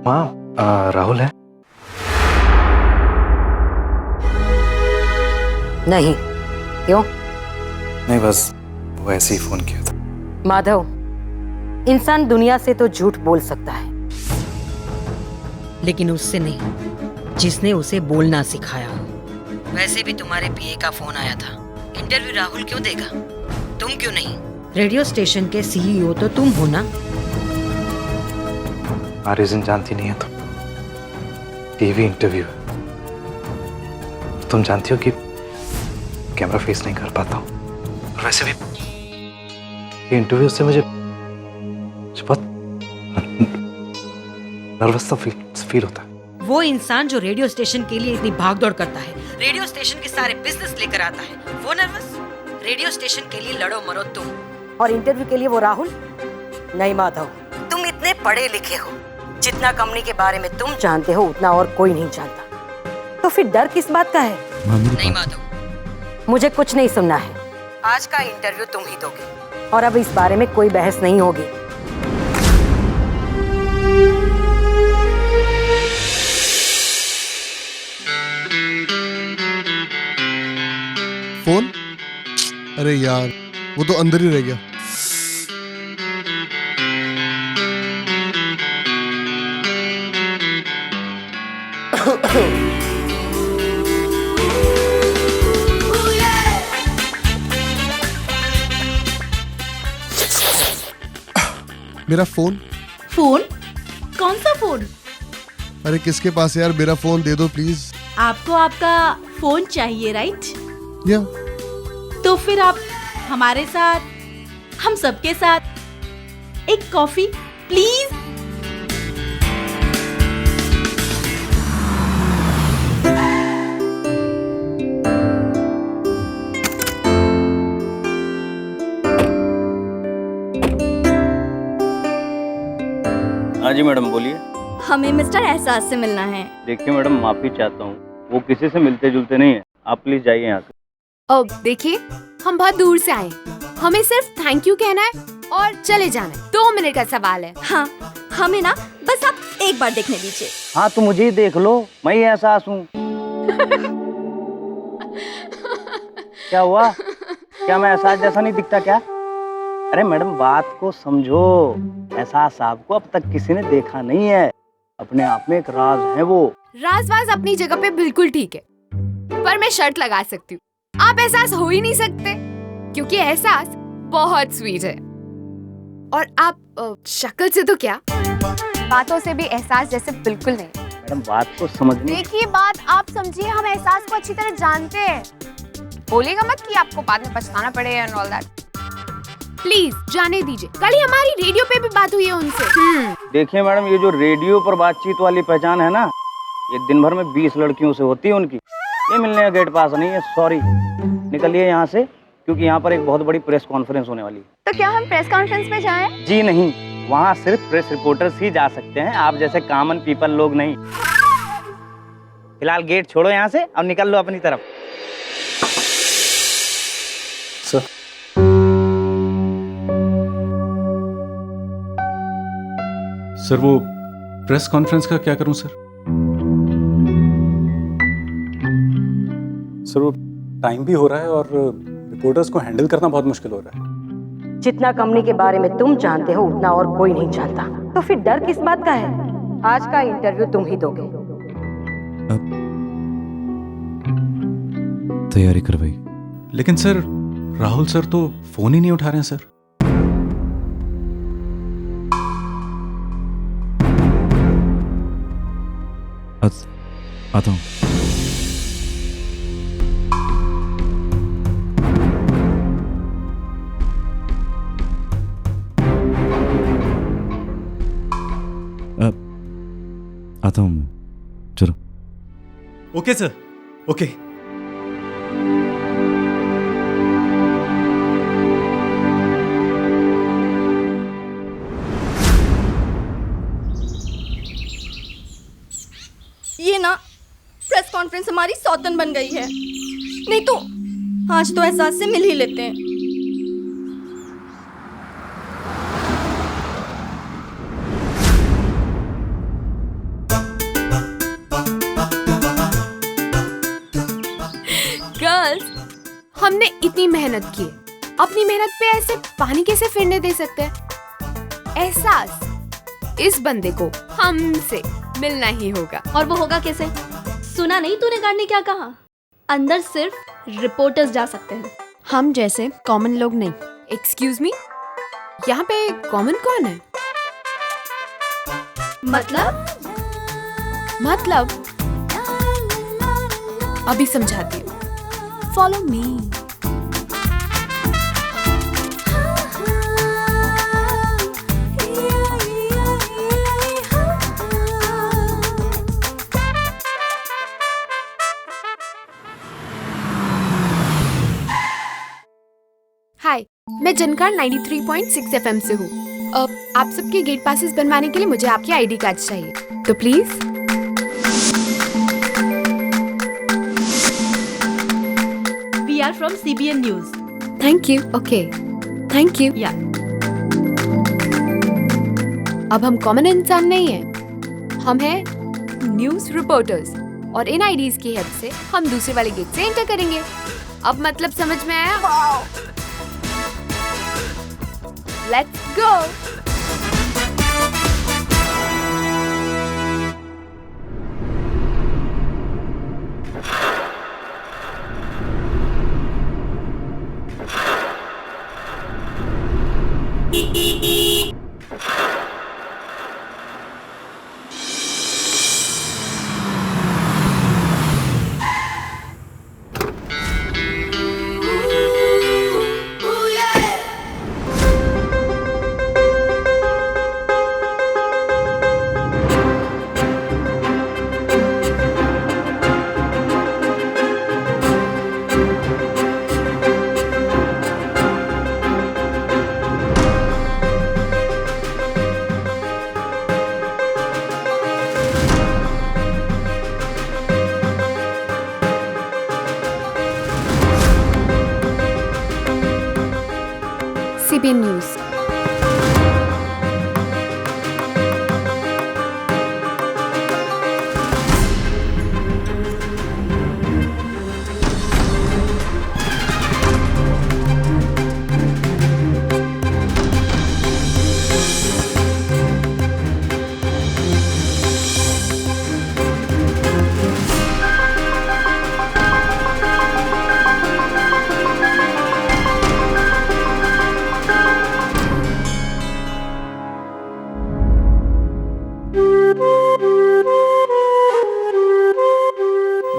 माँ, राहुल है? नहीं। क्यों? नहीं, बस वो ऐसे ही फोन किया था। माधव, इंसान दुनिया से तो झूठ बोल सकता है, लेकिन उससे नहीं जिसने उसे बोलना सिखाया हो। वैसे भी तुम्हारे पीए का फोन आया था। इंटरव्यू राहुल क्यों देगा? तुम क्यों नहीं? रेडियो स्टेशन के सीईओ तो तुम हो ना? रीजन जानती नहीं है तुम। टीवी इंटरव्यू है। तुम जानती हो कि कैमरा फेस नहीं कर पाता हूँ। और वैसे भी ये इंटरव्यू से मुझे बहुत नर्वस सा फील होता है। वो इंसान जो रेडियो स्टेशन के लिए इतनी भागदौड़ करता है, रेडियो स्टेशन के सारे बिजनेस लेकर आता है, वो नर्वस? रेडियो स्टेशन के लिए लड़ो मरो तुम, और इंटरव्यू के लिए वो राहुल? नहीं माधव, तुम इतने पढ़े लिखे हो, जितना कंपनी के बारे में तुम जानते हो उतना और कोई नहीं जानता। तो फिर डर किस बात का है? नहीं माधव, मुझे कुछ नहीं सुनना है। आज का इंटरव्यू तुम ही दोगे, और अब इस बारे में कोई बहस नहीं होगी। फोन? अरे यार, वो तो अंदर ही रह गया। मेरा फोन? फोन? कौन सा फोन? अरे किसके पास है यार? मेरा फोन दे दो प्लीज। आपको आपका फोन चाहिए, राइट? या तो फिर आप हमारे साथ, हम सबके साथ एक कॉफी प्लीज। हाँ जी मैडम, बोलिए। हमें मिस्टर एहसास से मिलना है। देखिए मैडम, माफी चाहता हूँ, वो किसी से मिलते जुलते नहीं है। आप प्लीज जाइए यहाँ से। अब देखिए, हम बहुत दूर से आए, हमें सिर्फ थैंक यू कहना है और चले जाना है। 2 मिनट का सवाल है। हाँ, हमें ना बस आप एक बार देखने दीजिए। हाँ तो मुझे ही देख लो, मैं ही एहसास हूँ। क्या हुआ? क्या मैं एहसास जैसा नहीं दिखता क्या? अरे मैडम, बात को समझो। एहसास साहब को अब तक किसी ने देखा नहीं है। अपने आप में एक राज है वो। राज अपनी जगह पे बिल्कुल ठीक है, पर मैं शर्त लगा सकती हूँ, आप एहसास हो ही नहीं सकते, क्योंकि एहसास बहुत स्वीट है। और आप शक्ल से तो क्या, बातों से भी एहसास जैसे बिल्कुल नहीं। मैडम, बात को समझने। देखिए, बात आप समझिए, हम एहसास को अच्छी तरह जानते हैं। बोलेगा मत कि आपको बाद में पछताना पड़े एंड ऑल दैट। प्लीज जाने दीजिए, कल ही हमारी रेडियो पे भी बात हुई है उनसे। देखिए मैडम, ये जो रेडियो पर बातचीत वाली पहचान है ना, ये दिन भर में 20 लड़कियों से होती है उनकी। ये मिलने का गेट पास नहीं है। सॉरी, निकलिए यहाँ से, क्योंकि यहाँ पर एक बहुत बड़ी प्रेस कॉन्फ्रेंस होने वाली है। तो क्या हम प्रेस कॉन्फ्रेंस में जाएं? जी नहीं, वहाँ सिर्फ प्रेस रिपोर्टर्स ही जा सकते हैं, आप जैसे कॉमन पीपल लोग नहीं। फिलहाल गेट छोड़ो यहाँ से और निकल लो अपनी तरफ। सर, सर वो प्रेस कॉन्फ्रेंस का क्या करूं सर? सर वो टाइम भी हो रहा है और रिपोर्टर्स को हैंडल करना बहुत मुश्किल हो रहा है। जितना कंपनी के बारे में तुम जानते हो उतना और कोई नहीं जानता। तो फिर डर किस बात का है? आज का इंटरव्यू तुम ही दोगे। तैयारी करवाई। लेकिन सर, राहुल सर तो फोन ही नहीं उठा रहे हैं सर। आता हूँ। आता हूँ, चलो। Okay sir, okay. ये ना प्रेस कॉन्फ्रेंस हमारी सौतन बन गई है। नहीं तो आज तो एहसास से मिल ही लेते हैं। हमने इतनी मेहनत की है, अपनी मेहनत पे ऐसे पानी कैसे फिरने दे सकते हैं? एहसास इस बंदे को हमसे मिलना ही होगा। और वो होगा कैसे? सुना नहीं तूने गार्ड ने क्या कहा? अंदर सिर्फ रिपोर्टर्स जा सकते हैं, हम जैसे कॉमन लोग नहीं। एक्सक्यूज मी, यहाँ पे कॉमन कौन है? मतलब अभी समझाती हूँ, फॉलो मी। हाय, मैं जनकाल 93.6 FM से हूँ। आप सबके गेट पासेस बनवाने के लिए मुझे आपकी आईडी कार्ड चाहिए, तो please. We are from CBN news. Thank you. Okay, thank you. या अब हम कॉमन इंसान नहीं हैं, हम हैं न्यूज रिपोर्टर्स, और इन आईडीज की हेल्प से हम दूसरे वाले गेट से एंटर करेंगे। अब मतलब समझ में आया? Let's go. CBN news.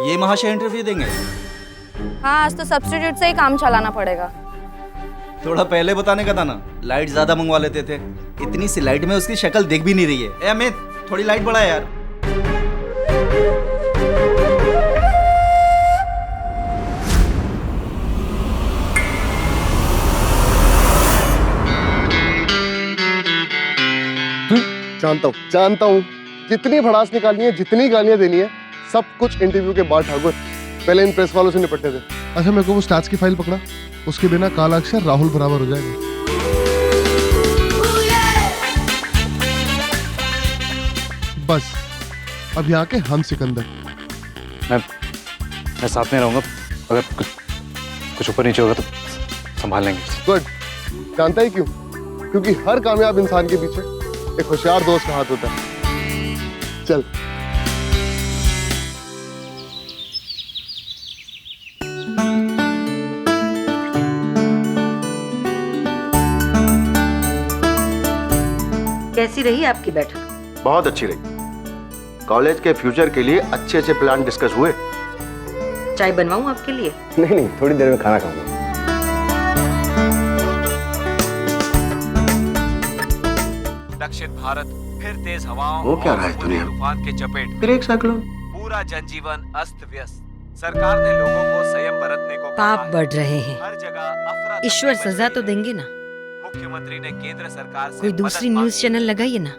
ये महाशय इंटरव्यू देंगे? हाँ, आज तो सब्स्टिट्यूट से ही काम चलाना पड़ेगा। थोड़ा पहले बताने का था ना, लाइट ज्यादा मंगवा लेते थे। इतनी सी लाइट में उसकी शक्ल दिख भी नहीं रही है। ए अमित, थोड़ी लाइट बढ़ा यार। जानता हूँ जितनी भड़ास निकालनी है, जितनी गालियां देनी है, सब कुछ इंटरव्यू के बाद ठाकुर। पहले इन प्रेस वालों से निपटने दे। अच्छा, मेरे को वो स्टार्स की फाइल पकड़ा, उसके बिना काला अक्षर राहुल बराबर हो जाएगा। बस अब यहाँ के हम सिकंदर। मैं साथ में रहूंगा, अगर कुछ ऊपर नीचे होगा तो संभाल लेंगे। गुड। जानता है क्यों? क्योंकि हर कामयाब इंसान के पीछे एक होशियार दोस्त का हाथ होता है। चल। कैसी रही आपकी बैठक? बहुत अच्छी रही। कॉलेज के फ्यूचर के लिए अच्छे अच्छे प्लान डिस्कस हुए। चाय बनवाऊं आपके लिए? नहीं, थोड़ी देर में खाना खाऊंगा। दक्षिण भारत फिर तेज हवाओं वो क्या रहा है दुनिया? तूफान के चपेट में। फिर एक साइक्लोन। पूरा जनजीवन अस्त व्यस्त। सरकार ने लोगों को संयम बरतने को कहा पाप है। बढ़ रहे हैं, हर जगह ईश्वर सजा तो देंगे ना। मुख्यमंत्री ने केंद्र सरकार से कोई दूसरी मदद न्यूज चैनल लगाइए ना।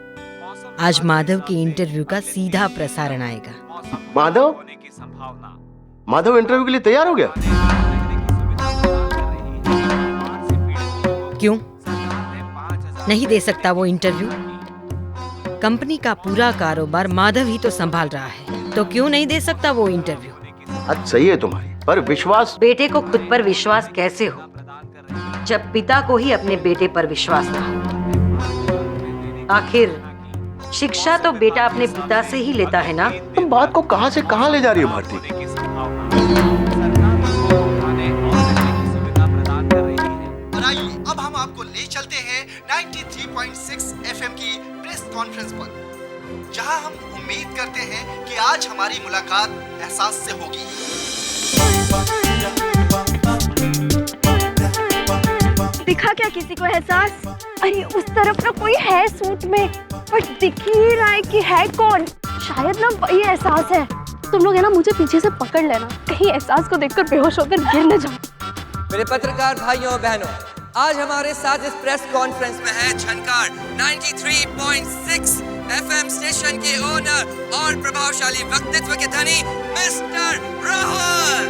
आज माधव के इंटरव्यू का सीधा प्रसारण आएगा। माधव? होने की संभावना। माधव इंटरव्यू के लिए तैयार हो गया? क्यों नहीं दे सकता वो इंटरव्यू? कंपनी का पूरा कारोबार माधव ही तो संभाल रहा है, तो क्यों नहीं दे सकता वो इंटरव्यू? बात सही है तुम्हारी, पर विश्वास। बेटे को खुद पर विश्वास कैसे हो जब पिता को ही अपने बेटे पर विश्वास ना हो? आखिर शिक्षा तो बेटा अपने पिता से ही लेता है ना। तुम बात को कहां से कहां ले जा रही हो भारती? और आइए अब हम आपको ले चलते हैं 93.6 FM की प्रेस कॉन्फ्रेंस पर, जहां हम उम्मीद करते हैं कि आज हमारी मुलाकात एहसास से होगी। दिखा क्या किसी को एहसास? अरे उस तरफ ना कोई है सूट में, पर दिख ही नहीं रहा है कि है कौन। शायद ना वही एहसास है। तुम लोग है ना मुझे पीछे से पकड़ लेना, कहीं एहसास को देखकर बेहोश होकर गिर न जाऊं। मेरे पत्रकार भाइयों और बहनों, आज हमारे साथ इस प्रेस कॉन्फ्रेंस में है झनकार 93.6 FM स्टेशन के ओनर और प्रभावशाली व्यक्तित्व के धनी mister Rahul.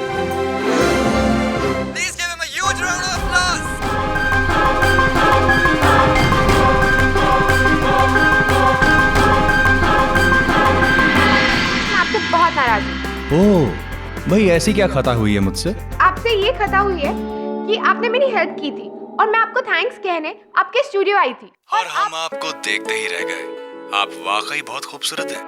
Please give him a huge round of applause. मैं आपसे बहुत नाराज हूँ। ओह भाई, ऐसी क्या खता हुई है मुझसे? आपसे ये खता हुई है कि आपने मेरी हेल्प की थी और मैं आपको थैंक्स कहने आपके स्टूडियो आई थी और हम आपको देखते ही रह गए। आप वाकई बहुत खूबसूरत हैं।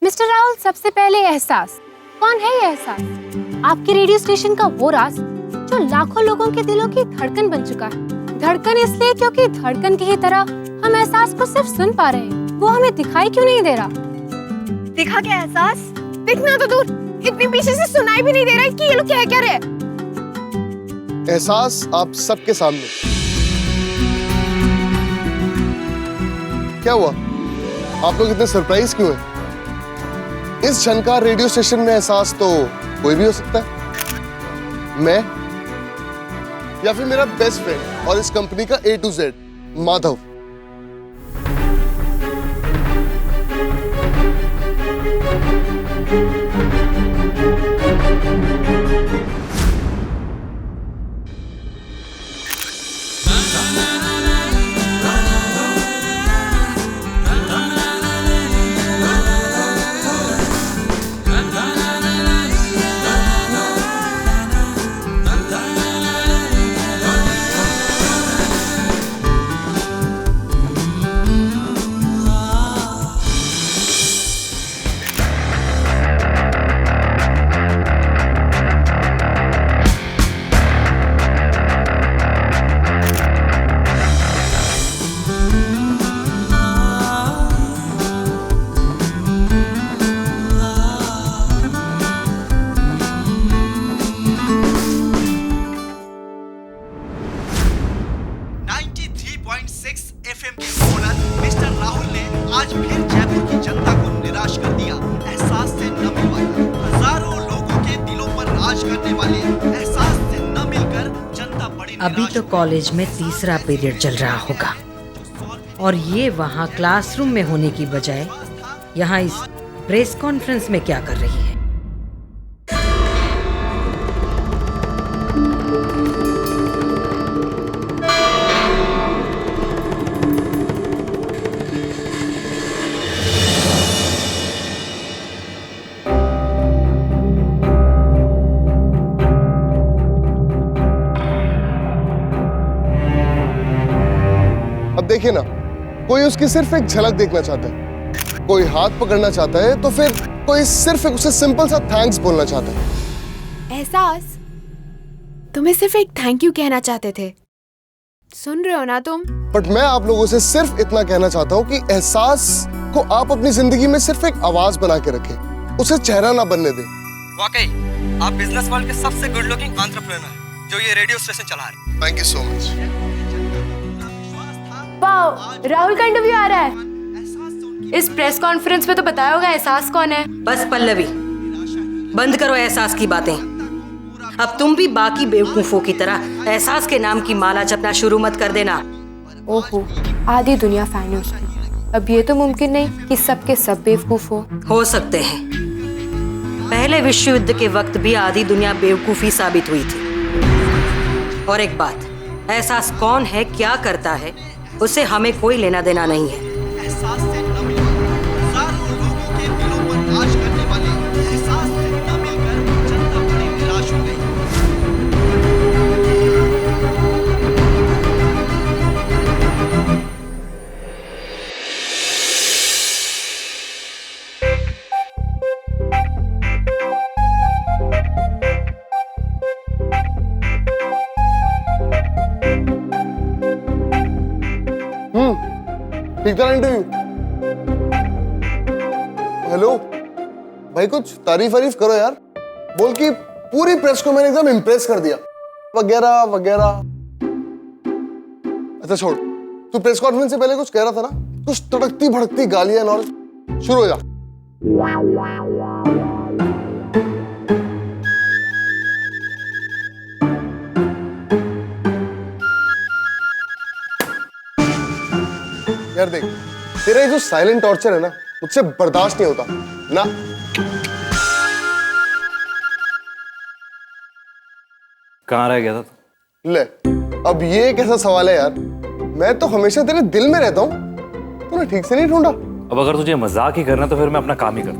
मिस्टर राहुल, सबसे पहले एहसास। कौन है ये एहसास? आपके रेडियो स्टेशन का वो राज जो लाखों लोगों के दिलों की धड़कन बन चुका है। धड़कन इसलिए क्योंकि धड़कन की ही तरह हम एहसास को सिर्फ सुन पा रहे हैं, वो हमें दिखाई क्यों नहीं दे रहा? दिखा क्या एहसास? दिखना तो दूर, इतनी पीछे से सुनाई भी नहीं दे रहा है कि ये लोग कह क्या रहे हैं। एहसास आप सबके सामने। क्या हुआ? आप लोग इतने सरप्राइज क्यों हैं? इस झनकार रेडियो स्टेशन में एहसास तो कोई भी हो सकता है। मैं या फिर मेरा बेस्ट फ्रेंड और इस कंपनी का A to Z माधव। अभी तो कॉलेज में तीसरा पीरियड चल रहा होगा और ये वहाँ क्लासरूम में होने की बजाय यहाँ इस प्रेस कॉन्फ्रेंस में क्या कर रही है? देखिए ना, कोई उसकी सिर्फ एक झलक देखना चाहता है, कोई हाथ पकड़ना चाहता है, तो फिर कोई सिर्फ एक उसे सिंपल सा थैंक्स बोलना चाहता है। एहसास, तुम्हें सिर्फ एक थैंक यू कहना चाहते थे। सुन रहे हो ना तुम? बट मैं आप लोगों से सिर्फ इतना कहना चाहता हूँ कि एहसास को आप अपनी जिंदगी में सिर्फ एक आवाज बना के रखें, उसे चेहरा ना बनने दें। वाकई आप बिजनेस वर्ल्ड के सबसे गुड लुकिंग एंटरप्रेन्योर हैं जो ये रेडियो स्टेशन चला रहे हैं। Thank you so much. Wow, Rahul का इंटरव्यू आ रहा है। इस प्रेस कॉन्फ्रेंस में तो बताया होगा एहसास कौन है। बस पल्लवी, बंद करो एहसास की बातें। अब तुम भी बाकी बेवकूफों की तरह एहसास के नाम की माला जपना शुरू मत कर देना। ओहो, आधी दुनिया फैन है उसकी। अब ये तो मुमकिन नहीं कि सबके सब बेवकूफ हो सकते हैं। पहले विश्व युद्ध के वक्त भी आधी दुनिया बेवकूफी साबित हुई थी। और एक बात, एहसास कौन है, क्या करता है, उससे हमें कोई लेना देना नहीं है। एहसास से न मिलकर हजारों लोगों के दिलों पर राज करने वाले एहसास से न मिलकर जनता बड़ी निराश हो गई। ठीक था इंटरव्यू? हेलो भाई, कुछ तारीफ करो यार। बोल कि पूरी प्रेस को मैंने एकदम इम्प्रेस कर दिया वगैरह वगैरह। अच्छा छोड़, तू प्रेस कॉन्फ्रेंस से पहले कुछ कह रहा था ना, कुछ तड़कती भड़कती गालियां और शुरू हो जा। यार देख, तेरा ये जो साइलेंट टॉर्चर है ना, मुझसे बर्दाश्त नहीं होता ना। कहाँ रह गया था? ले, अब ये कैसा सवाल है यार? मैं तो हमेशा तेरे दिल में रहता हूँ, तूने ठीक से नहीं ढूंढा। अब अगर तुझे मजाक ही करना तो फिर मैं अपना काम ही करता।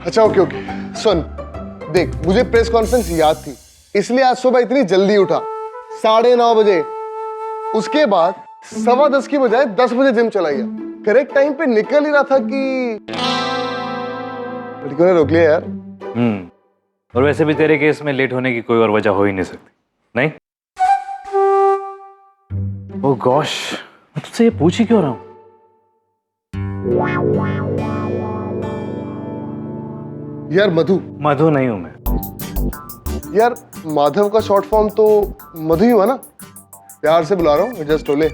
अच्छा ओके, सुन देख, मुझे प्रेस कॉन्फ्रेंस याद थी, इसलिए आज सुबह इतनी जल्दी उठा, 9:30 बजे। उसके बाद 10:15 की बजाय 10 बजे जिम चला गया। करेक्ट टाइम पे निकल ही रहा था कि लड़कियों ने रोक लिया यार। और वैसे भी तेरे केस में लेट होने की कोई और वजह हो ही नहीं सकती, नहीं? ओह गॉश, मैं तुझसे ये पूछ ही क्यों रहा हूं? यार मधु नहीं हूं मैं। यार माधव का शॉर्ट फॉर्म तो मधु ही हुआ ना? प्यार से बुला रहा हूँ, जस्ट टोले।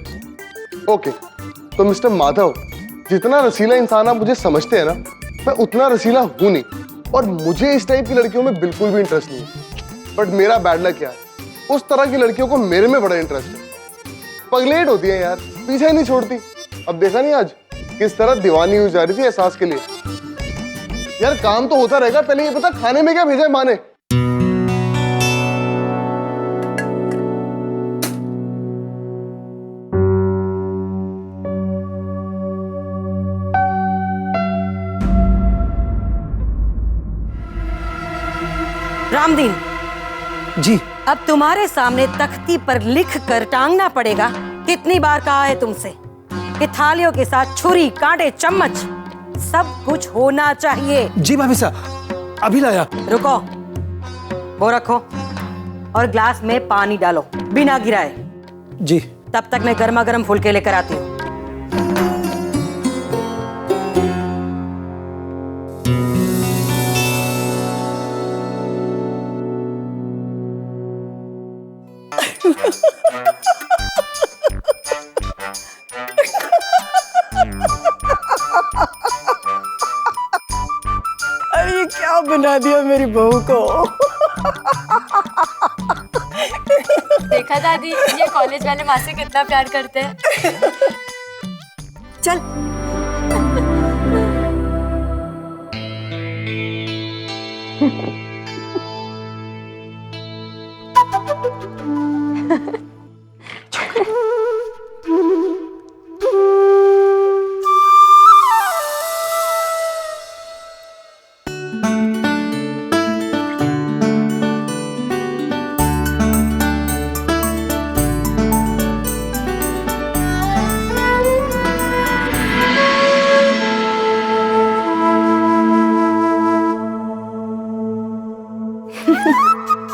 ओके, तो मिस्टर माधव, जितना रसीला इंसान आप मुझे समझते हैं ना, मैं उतना रसीला हूं नहीं। और मुझे इस टाइप की लड़कियों में बिल्कुल भी इंटरेस्ट नहीं है। बट मेरा बैड लक क्या है, उस तरह की लड़कियों को मेरे में बड़ा इंटरेस्ट है। पगलेट होती है यार, पीछे ही नहीं छोड़ती। अब देखा नहीं आज किस तरह दीवानी हुई जा रही थी एहसास के लिए। यार काम तो होता रहेगा, पहले ये पता खाने में क्या भेजा है माँ ने? रामदीन जी, अब तुम्हारे सामने तख्ती पर लिख कर टांगना पड़ेगा। कितनी बार कहा है तुमसे कि थालियों के साथ छुरी, कांटे, चम्मच सब कुछ होना चाहिए। जी भाभी साहब, अभी लाया। रुको, वो रखो और ग्लास में पानी डालो बिना गिराए। जी। तब तक मैं गर्मा गर्म फुलके लेकर आती हूँ। अरे क्या बना दिया मेरी बहू को। देखा दादी, ये कॉलेज वाले माँ से कितना प्यार करते हैं। चल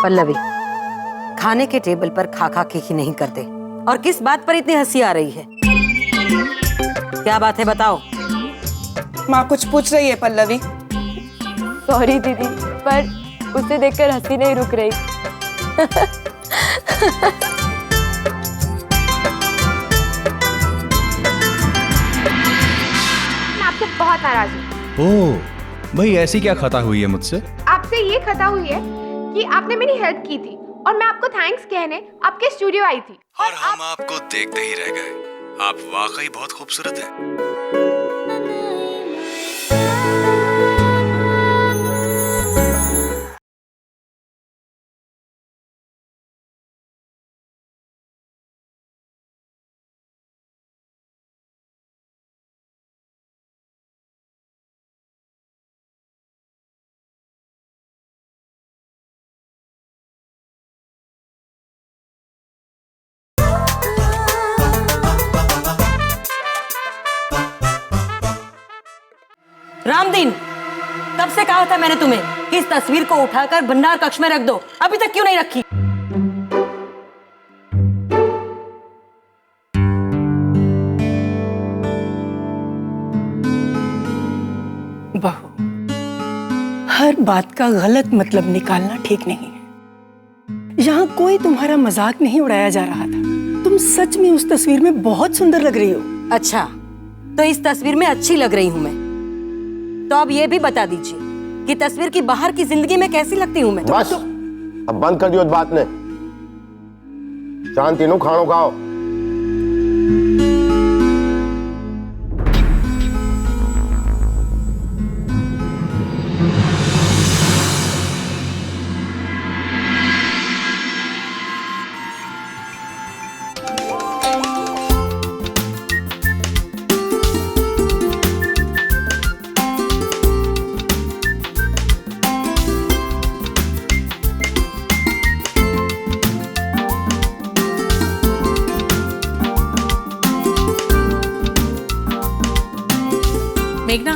पल्लवी, खाने के टेबल पर खा खा के ही नहीं करते। और किस बात पर इतनी हंसी आ रही है? क्या बात है बताओ। माँ कुछ पूछ रही है पल्लवी। सॉरी दीदी, पर उसे देखकर हंसी नहीं रुक रही। मैं आपसे बहुत नाराज हूँ। ओह, भाई ऐसी क्या खता हुई है मुझसे? आपसे ये खता हुई है कि आपने मेरी हेल्प की थी और मैं आपको थैंक्स कहने आपके स्टूडियो आई थी और हम आपको देखते ही रह गए। आप वाकई बहुत खूबसूरत हैं। रामदीन, कब से कहा था मैंने तुम्हें कि इस तस्वीर को उठाकर भंडार कक्ष में रख दो, अभी तक क्यों नहीं रखी? बहू, हर बात का गलत मतलब निकालना ठीक नहीं है। यहाँ कोई तुम्हारा मजाक नहीं उड़ाया जा रहा था। तुम सच में उस तस्वीर में बहुत सुंदर लग रही हो। अच्छा, तो इस तस्वीर में अच्छी लग रही हूँ मैं। तो अब ये भी बता दीजिए कि तस्वीर की बाहर की जिंदगी में कैसी लगती हूँ मैं? बस अब बंद कर दियो इस बात ने। शांति नो खानो खाओ। मेघना,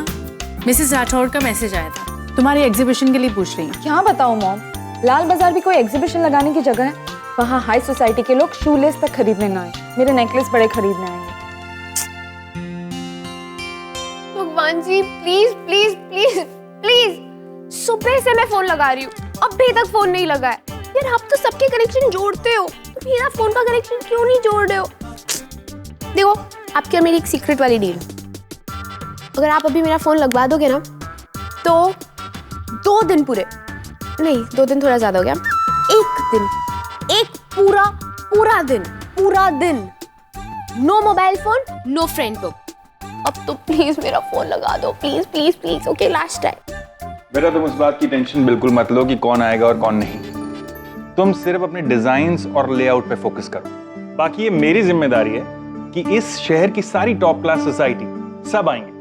मिसेस राठौड़ का मैसेज आया था, तुम्हारी एग्जीबिशन के लिए पूछ रही हैं। क्या बताऊं मॉम, लाल बाजार भी कोई एग्जीबिशन लगाने की जगह है। वहाँ हाई सोसाइटी के लोग शूलेस तक खरीदने ना आए, मेरे नेकलेस बड़े खरीदने आएंगे। भगवान जी, प्लीज प्लीज प्लीज प्लीज, सुबह से मैं फोन लगा रही हूँ, अभी तक फोन नहीं लगा है। यार आप तो सबके कनेक्शन जोड़ते हो, तो मेरा फोन का कनेक्शन क्यों नहीं जोड़ रहे हो? देखो, आपके और मेरी एक सीक्रेट वाली डील, अगर आप अभी मेरा फोन लगवा दोगे ना तो 2 दिन पूरे, नहीं 2 दिन थोड़ा ज्यादा हो गया, 1 दिन, एक पूरा दिन no mobile phone, no friend book. अब तो प्लीज मेरा फोन लगा दो, please please please. Okay, last time. बेटा तुम उस बात की टेंशन बिल्कुल मत लो कि कौन आएगा और कौन नहीं। तुम सिर्फ अपने डिजाइन्स और लेआउट पे फोकस करो। बाकी ये मेरी जिम्मेदारी है कि इस शहर की सारी टॉप क्लास सोसाइटी सब आएंगे,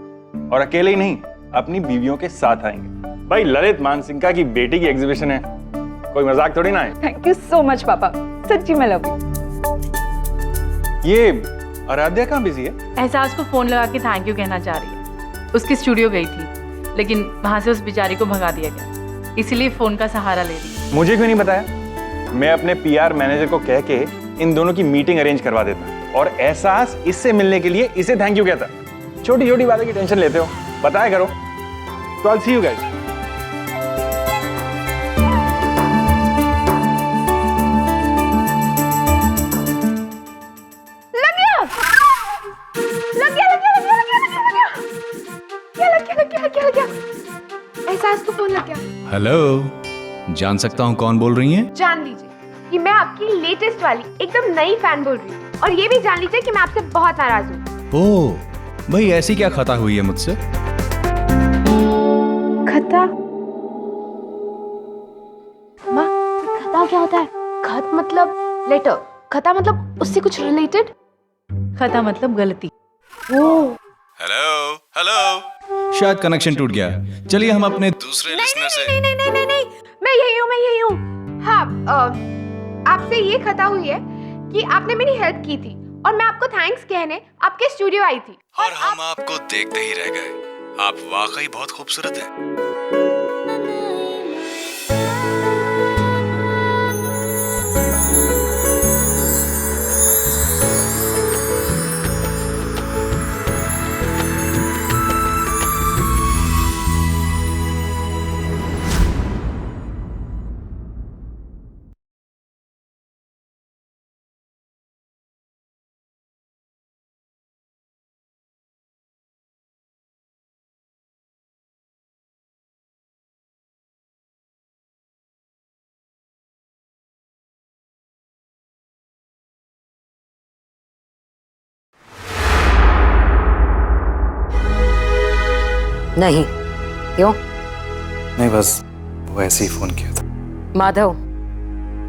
और अकेले ही नहीं, अपनी बीवियों के साथ आएंगे। भाई ललित मानसिंह की बेटी की एग्जीबिशन है, कोई मजाक थोड़ी ना है। थैंक यू सो मच पापा, सच्ची में लव यू। ये आराध्या कहाँ बिजी है? एहसास को फोन लगा के थैंक यू कहना चाह रही है। उसके स्टूडियो गई थी, लेकिन वहां से उस बेचारी को भगा दिया गया, इसीलिए फोन का सहारा ले रही। मुझे क्यों नहीं बताया? मैं अपने पीआर मैनेजर को कह के इन दोनों की मीटिंग अरेंज करवा देता, और एहसास इससे मिलने के लिए इसे थैंक यू कहता। छोटी छोटी बातों की टेंशन लेते हो, बताया करो। तो I'll see you guys. लग गया। एहसास को फोन लग गया। हेलो, जान सकता हूँ कौन बोल रही हैं? जान लीजिए कि मैं आपकी लेटेस्ट वाली एकदम नई फैन बोल रही हूँ, और ये भी जान लीजिए कि मैं आपसे बहुत नाराज हूँ। ओह, भाई ऐसी क्या खता हुई है मुझसे? खता? माँ, खता क्या होता है? खत मतलब लेटर, खता मतलब उससे कुछ रिलेटेड। खता मतलब गलती। ओह, हेलो हेलो, शायद कनेक्शन टूट गया। चलिए हम अपने दूसरे लिसनर से। नहीं नहीं नहीं नहीं नहीं, मैं यही हूँ। हाँ, आपसे ये खता हुई है कि आपने मेरी हेल्प की थी, और मैं आपको थैंक्स कहने आपके स्टूडियो आई थी, और हम आपको देखते ही रह गए। आप वाकई बहुत खूबसूरत हैं। नहीं। क्यों? नहीं, बस वो ऐसे ही फोन किया था। माधव,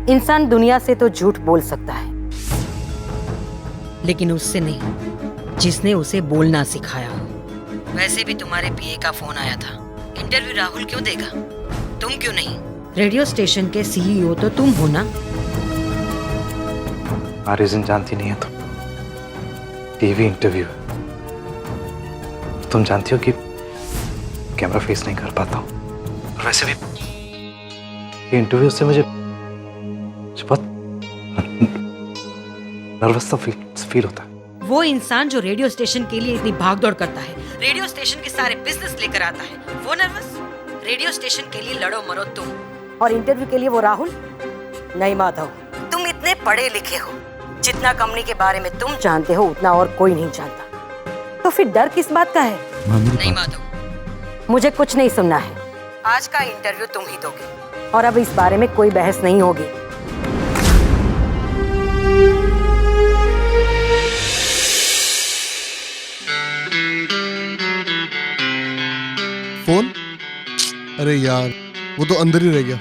इंसान दुनिया से तो झूठ बोल सकता है, लेकिन उससे नहीं जिसने उसे बोलना सिखाया हो। वैसे भी तुम्हारे पीए का फोन आया था। इंटरव्यू राहुल क्यों देगा, तुम क्यों नहीं? रेडियो स्टेशन के सीईओ तो तुम हो ना? रीजन जानती नहीं है तुम। टीवी इंटरव्यू है। तुम जानती हो कि कैमरा फेस नहीं कर पाता हूँ। और वैसे भी ये इंटरव्यू से मुझे बहुत नर्वस सा फील होता है। वो इंसान जो रेडियो स्टेशन के लिए इतनी भागदौड़ करता है, रेडियो स्टेशन के सारे बिजनेस लेकर आता है, वो नर्वस? रेडियो स्टेशन के लिए लड़ो मरो तुम, और इंटरव्यू के लिए वो राहुल? नहीं माधव, तुम इतने पढ़े लिखे हो, जितना कंपनी के बारे में तुम जानते हो उतना और कोई नहीं जानता। तो फिर डर किस बात का है? नहीं माधव, मुझे कुछ नहीं सुनना है। आज का इंटरव्यू तुम ही दोगे, और अब इस बारे में कोई बहस नहीं होगी। फोन? अरे यार, वो तो अंदर ही रह गया।